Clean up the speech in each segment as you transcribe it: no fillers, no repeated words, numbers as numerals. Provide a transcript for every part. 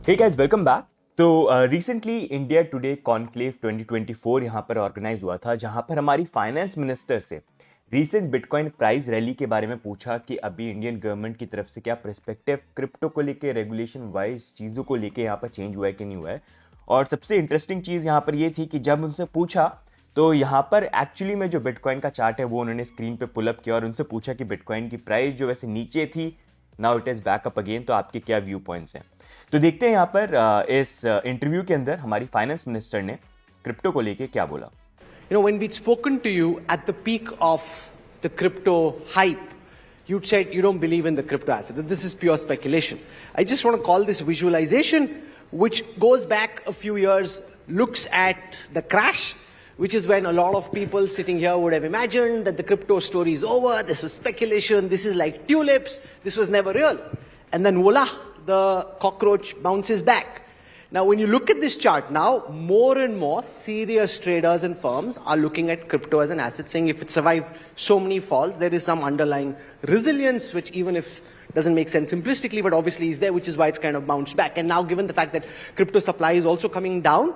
हे guys welcome back. तो recently India Today conclave 2024 यहाँ पर ऑर्गेनाइज हुआ था, जहाँ पर हमारी फाइनेंस मिनिस्टर से रीसेंट बिटकॉइन प्राइस रैली के बारे में पूछा कि अभी इंडियन गवर्नमेंट की तरफ से क्या पर्सपेक्टिव क्रिप्टो को लेके रेगुलेशन वाइज चीज़ों को लेके यहाँ पर चेंज हुआ है कि नहीं हुआ है। और सबसे इंटरेस्टिंग चीज़ यहाँ पर ये थी कि जब उनसे पूछा तो यहाँ पर एक्चुअली में जो बिटकॉइन का चार्ट है वो उन्होंने स्क्रीन पे पुल अप किया और उनसे पूछा कि बिटकॉइन की प्राइस जो वैसे नीचे थी, now it is back up again, तो आपके क्या व्यू पॉइंट्स हैं। तो देखते हैं यहाँ पर इस इंटरव्यू के अंदर हमारी फाइनेंस मिनिस्टर ने क्रिप्टो को लेके क्या बोला। You know, when we'd spoken to you at the peak of the crypto hype, you'd said you don't believe in the crypto asset, that this is pure speculation. I just want to call this visualization, which goes back a few years, looks at the crash, which is when a lot of people sitting here would have imagined that the crypto story is over, this was speculation, this is like tulips, this was never real. And then voila, the cockroach bounces back. Now, when you look at this chart now, more and more serious traders and firms are looking at crypto as an asset, saying if it survived so many falls, there is some underlying resilience, which even if doesn't make sense simplistically, but obviously is there, which is why it's kind of bounced back. And now, given the fact that crypto supply is also coming down,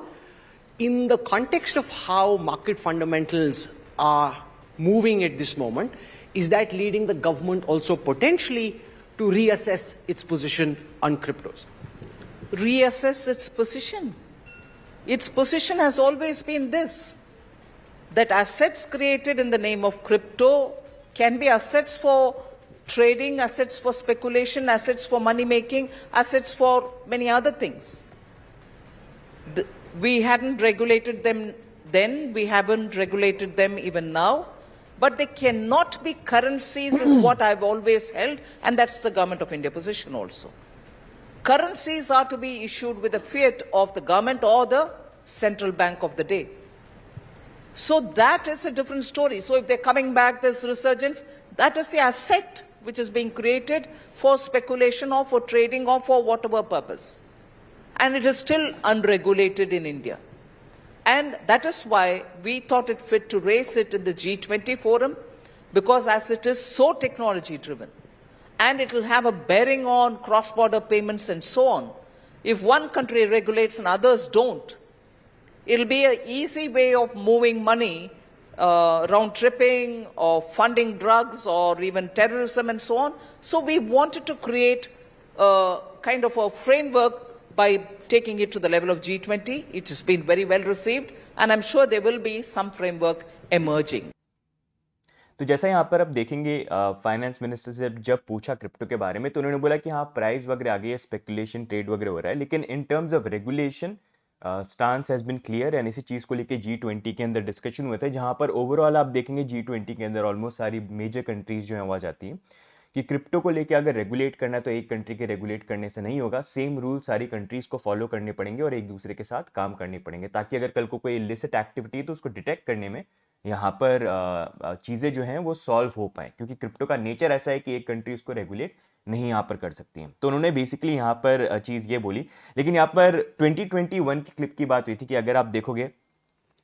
in the context of how market fundamentals are moving at this moment, is that leading the government also potentially to reassess its position on cryptos? Reassess its position. Its position has always been this, that assets created in the name of crypto can be assets for trading, assets for speculation, assets for money making, assets for many other things. We hadn't regulated them then, we haven't regulated them even now, but they cannot be currencies is what I've always held, and that's the Government of India position also. Currencies are to be issued with the fiat of the government or the central bank of the day. So that is a different story. So if they're coming back, this resurgence, that is the asset which is being created for speculation or for trading or for whatever purpose. And it is still unregulated in India. And that is why we thought it fit to raise it in the G20 forum, because as it is so technology driven, and it will have a bearing on cross-border payments and so on. If one country regulates and others don't, it'll be an easy way of moving money, round-tripping or funding drugs or even terrorism and so on. So we wanted to create a kind of a framework by taking it to the level of G20. It has been very well received, and I'm sure there will be some framework emerging. तो जैसा यहाँ पर अब देखेंगे finance minister से जब पूछा crypto के बारे में तो उन्होंने बोला कि हाँ प्राइस वगैरह आ गई है, स्पेकुलेशन ट्रेड वगैरह हो रहा है, लेकिन in terms of regulation stance has been clear. And इसी चीज़ को लेके G20 के अंदर डिस्कशन हुए थे, जहाँ पर ओवरऑल आप देखेंगे G20 के अंदर ऑलमोस्ट सारी मेजर कंट्रीज जो हैं वो आ जाती हैं कि क्रिप्टो को लेके अगर रेगुलेट करना है तो एक कंट्री के रेगुलेट करने से नहीं होगा, सेम रूल सारी कंट्रीज़ को फॉलो करने पड़ेंगे और एक दूसरे के साथ काम करने पड़ेंगे, ताकि अगर कल को कोई इलिसिट एक्टिविटी है तो उसको डिटेक्ट करने में यहाँ पर चीज़ें जो हैं वो सॉल्व हो पाए, क्योंकि क्रिप्टो का नेचर ऐसा है कि एक कंट्री उसको रेगुलेट नहीं यहाँ पर कर सकती है। तो उन्होंने बेसिकली यहाँ पर चीज़ ये बोली। लेकिन यहाँ पर 2021 की क्लिप की बात हुई थी कि अगर आप देखोगे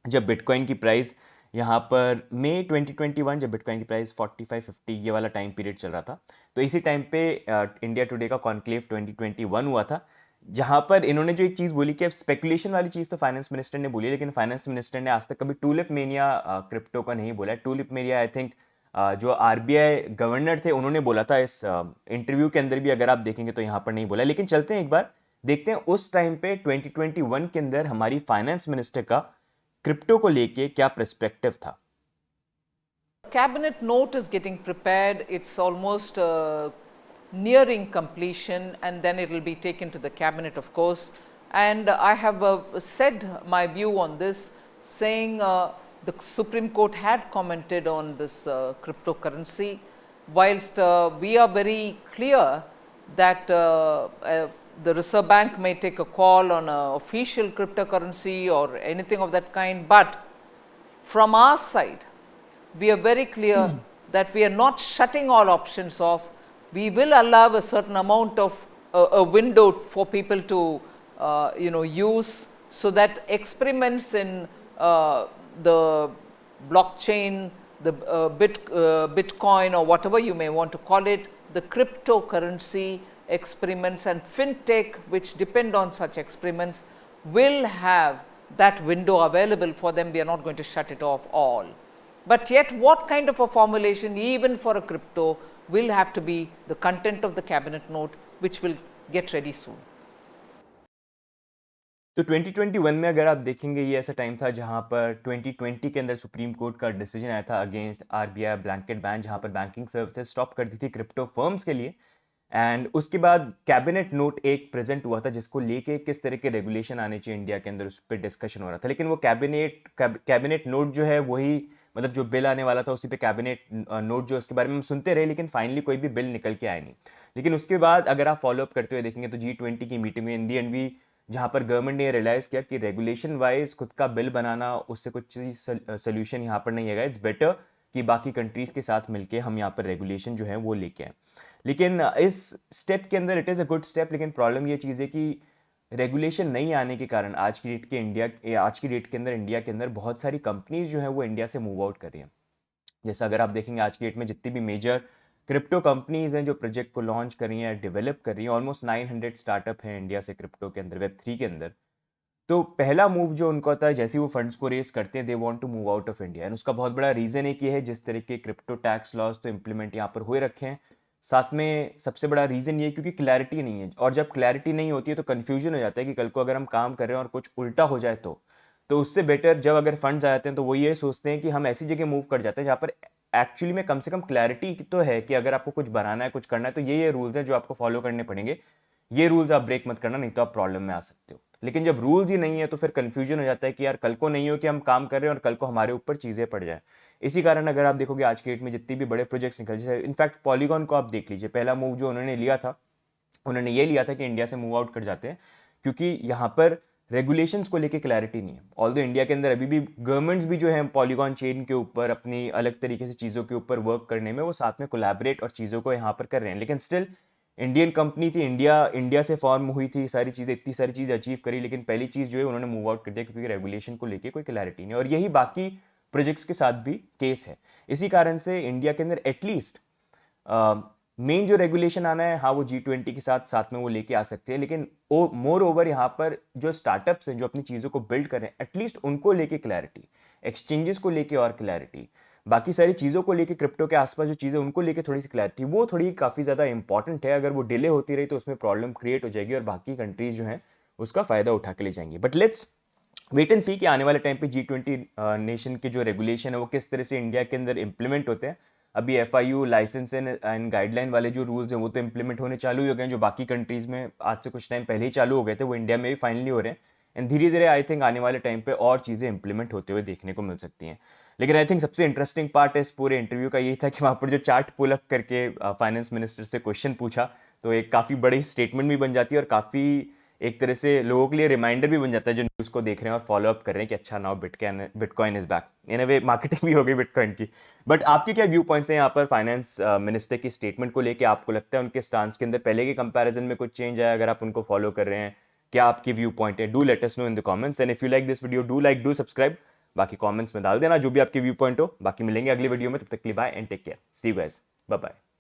जब बिटकॉइन की प्राइस यहाँ पर मई 2021 जब बिटकॉइन की प्राइस 45-50 ये वाला टाइम पीरियड चल रहा था, तो इसी टाइम पे इंडिया टुडे का कॉन्क्लेव 2021 हुआ था, जहाँ पर इन्होंने जो एक चीज़ बोली कि अब स्पेकुलेशन वाली चीज़ तो फाइनेंस मिनिस्टर ने बोली, लेकिन फाइनेंस मिनिस्टर ने आज तक कभी टूलिप मेनिया क्रिप्टो का नहीं बोला है। टूलिप मेनिया आई थिंक जो RBI गवर्नर थे उन्होंने बोला था इस इंटरव्यू के अंदर भी, अगर आप देखेंगे तो यहाँ पर नहीं बोला। लेकिन चलते हैं एक बार देखते हैं उस टाइम पे 2021 के अंदर हमारी फाइनेंस मिनिस्टर का क्रिप्टो को लेके क्या पर्सपेक्टिव था। Cabinet note is getting prepared. It's almost nearing completion, and then it will be taken to the cabinet, of course. And I have said my view on this, saying the Supreme Court had commented on this cryptocurrency, whilst we are very clear that the Reserve Bank may take a call on an official cryptocurrency or anything of that kind, but from our side, we are very clear that we are not shutting all options off. We will allow a certain amount of a window for people to use, so that experiments in the blockchain, the Bitcoin or whatever you may want to call it, the cryptocurrency experiments and fintech which depend on such experiments will have that window available for them. We are not going to shut it off all. But yet what kind of a formulation even for a crypto will have to be the content of the cabinet note, which will get ready soon. तो 2021 में अगर आप देखेंगे ये ऐसा time था जहां पर 2020 के अंदर सुप्रीम कोर्ट का डिसीजन आया था अगेंस्ट आरबीआई ब्लैंकेट बैन, जहां पर बैंकिंग सर्विसेज स्टॉप कर दी थी क्रिप्टो फर्म्स के लिए। एंड उसके बाद कैबिनेट नोट एक प्रेजेंट हुआ था जिसको लेके किस तरह के रेगुलेशन आने चाहिए इंडिया के अंदर, उस पर डिस्कशन हो रहा था। लेकिन वो कैबिनेट नोट जो है वही, मतलब जो बिल आने वाला था उसी पे कैबिनेट नोट जो उसके बारे में हम सुनते रहे, लेकिन फाइनली कोई भी बिल निकल के आया नहीं। लेकिन उसके बाद अगर आप फॉलोअप करते हुए देखेंगे तो G20 की मीटिंग में इन दी एंड भी, जहां पर गवर्नमेंट ने रियलाइज किया कि रेगुलेशन वाइज खुद का बिल बनाना उससे कुछ चीज सोल्यूशन यहाँ पर नहीं है। इट्स बेटर कि बाकी कंट्रीज के साथ मिलके हम यहाँ पर रेगुलेशन जो है वो लेके आए। लेकिन इस स्टेप के अंदर it is a good step, लेकिन प्रॉब्लम ये चीज़ है कि रेगुलेशन नहीं आने के कारण आज की डेट के अंदर इंडिया के अंदर बहुत सारी कंपनीज जो है वो इंडिया से मूव आउट कर रही हैं। जैसा अगर आप देखेंगे आज की डेट में जितनी भी मेजर क्रिप्टो कंपनीज हैं जो प्रोजेक्ट को लॉन्च कर रही हैं, डेवलप कर रही हैं, ऑलमोस्ट 900 स्टार्टअप हैं इंडिया से क्रिप्टो के अंदर, वेब3 के अंदर। तो पहला मूव जो उनका होता है जैसे ही वो फंड्स को रेस करते हैं, they want to move out of India. And उसका बहुत बड़ा रीजन एक ये है जिस तरह के क्रिप्टो टैक्स लॉज तो इम्प्लीमेंट यहाँ पर हुए रखे हैं। साथ में सबसे बड़ा रीजन ये क्योंकि क्लैरिटी नहीं है, और जब क्लैरिटी नहीं होती है तो कन्फ्यूजन हो जाता है कि कल को अगर हम काम कर रहे हैं और कुछ उल्टा हो जाए तो उससे बेटर जब अगर फंड्स आ जाते हैं तो वो ये सोचते हैं कि हम ऐसी जगह मूव कर जाते हैं जहाँ पर एक्चुअली में कम से कम क्लैरिटी तो है कि अगर आपको कुछ बनाना है, कुछ करना है, तो ये रूल्स हैं जो आपको फॉलो करने पड़ेंगे, ये रूल्स आप ब्रेक मत करना, नहीं तो आप प्रॉब्लम में आ सकते हो। लेकिन जब रूल्स ही नहीं है तो फिर कंफ्यूजन हो जाता है कि यार कल को नहीं हो कि हम काम कर रहे हैं और कल को हमारे ऊपर चीज़ें पड़ जाए। इसी कारण अगर आप देखोगे आज के डेट में जितनी भी बड़े प्रोजेक्ट्स निकल, जैसे इनफैक्ट पॉलीगॉन को आप देख लीजिए, पहला मूव जो उन्होंने लिया था, उन्होंने ये लिया था कि इंडिया से मूव आउट कर जाते हैं क्योंकि यहाँ पर रेगुलेशंस को लेके क्लैरिटी नहीं है। ऑल्दो इंडिया के अंदर अभी भी गवर्नमेंट्स भी जो है पॉलीगॉन चेन के ऊपर अपनी अलग तरीके से चीज़ों के ऊपर वर्क करने में वो साथ में कोलैबोरेट और चीज़ों को यहाँ पर कर रहे हैं, लेकिन स्टिल इंडियन कंपनी थी, इंडिया से फॉर्म हुई थी, सारी चीज़ें, इतनी सारी चीज़ें अचीव करी, लेकिन पहली चीज़ जो है उन्होंने मूव आउट कर दिया क्योंकि रेगुलेशन को लेके कोई क्लैरिटी नहीं। और यही बाकी प्रोजेक्ट्स के साथ भी केस है। इसी कारण से इंडिया के अंदर एटलीस्ट मेन जो रेगुलेशन आना है, हाँ वो G20 के साथ में वो लेके आ सकते हैं, लेकिन मोर ओवर यहाँ पर जो स्टार्टअप्स हैं जो अपनी चीज़ों को बिल्ड कर रहे हैं, एटलीस्ट उनको लेके क्लैरिटी, एक्सचेंजेस को लेके और क्लैरिटी, बाकी सारी चीज़ों को लेके क्रिप्टो के आसपास जो चीज़ें उनको लेके थोड़ी सी क्लैरिटी, वो थोड़ी काफ़ी ज़्यादा इंपॉर्टेंट है। अगर वो डिले होती रही तो उसमें प्रॉब्लम क्रिएट हो जाएगी और बाकी कंट्रीज जो हैं उसका फ़ायदा उठा के ले जाएंगी। बट लेट्स वेट एंड सी कि आने वाले टाइम पे G20 नेशन के जो रेगुलेशन है वो किस तरह से इंडिया के अंदर इंप्लीमेंट होते हैं। अभी FIU लाइसेंस एंड गाइडलाइन वाले जो रूल्स हैं वो तो इंप्लीमेंट होने चालू हो गए हैं, जो बाकी कंट्रीज में आज से कुछ टाइम पहले ही चालू हो गए थे वो इंडिया में भी फाइनली हो रहे हैं। एंड धीरे धीरे आई थिंक आने वाले टाइम पे और चीज़ें इंप्लीमेंट होते हुए देखने को मिल सकती हैं। लेकिन आई थिंक सबसे इंटरेस्टिंग पार्ट इस पूरे इंटरव्यू का यही था कि वहाँ पर जो चार्ट पुल अप करके फाइनेंस मिनिस्टर से क्वेश्चन पूछा, तो एक काफ़ी बड़ी स्टेटमेंट भी बन जाती है और काफ़ी एक तरह से लोगों के लिए रिमाइंडर भी बन जाता है जो न्यूज़ को देख रहे हैं और फॉलो अप कर रहे हैं कि अच्छा now bitcoin is back. In a way marketing भी हो गई बिटकॉइन की। बट आपके क्या व्यू पॉइंट्स हैं यहाँ पर फाइनेंस मिनिस्टर की स्टेटमेंट को लेके? आपको लगता है उनके स्टांस के अंदर पहले के कंपैरिजन में कुछ चेंज आया? अगर आप उनको फॉलो कर रहे हैं, क्या आपकी व्यू पॉइंट है? Do let us know in the comments and if you like this video do subscribe. बाकी कमेंट्स में डाल देना जो भी आपकी व्यू पॉइंट हो। बाकी मिलेंगे अगली वीडियो में, तब तक के लिए bye and take care, see you guys, bye bye.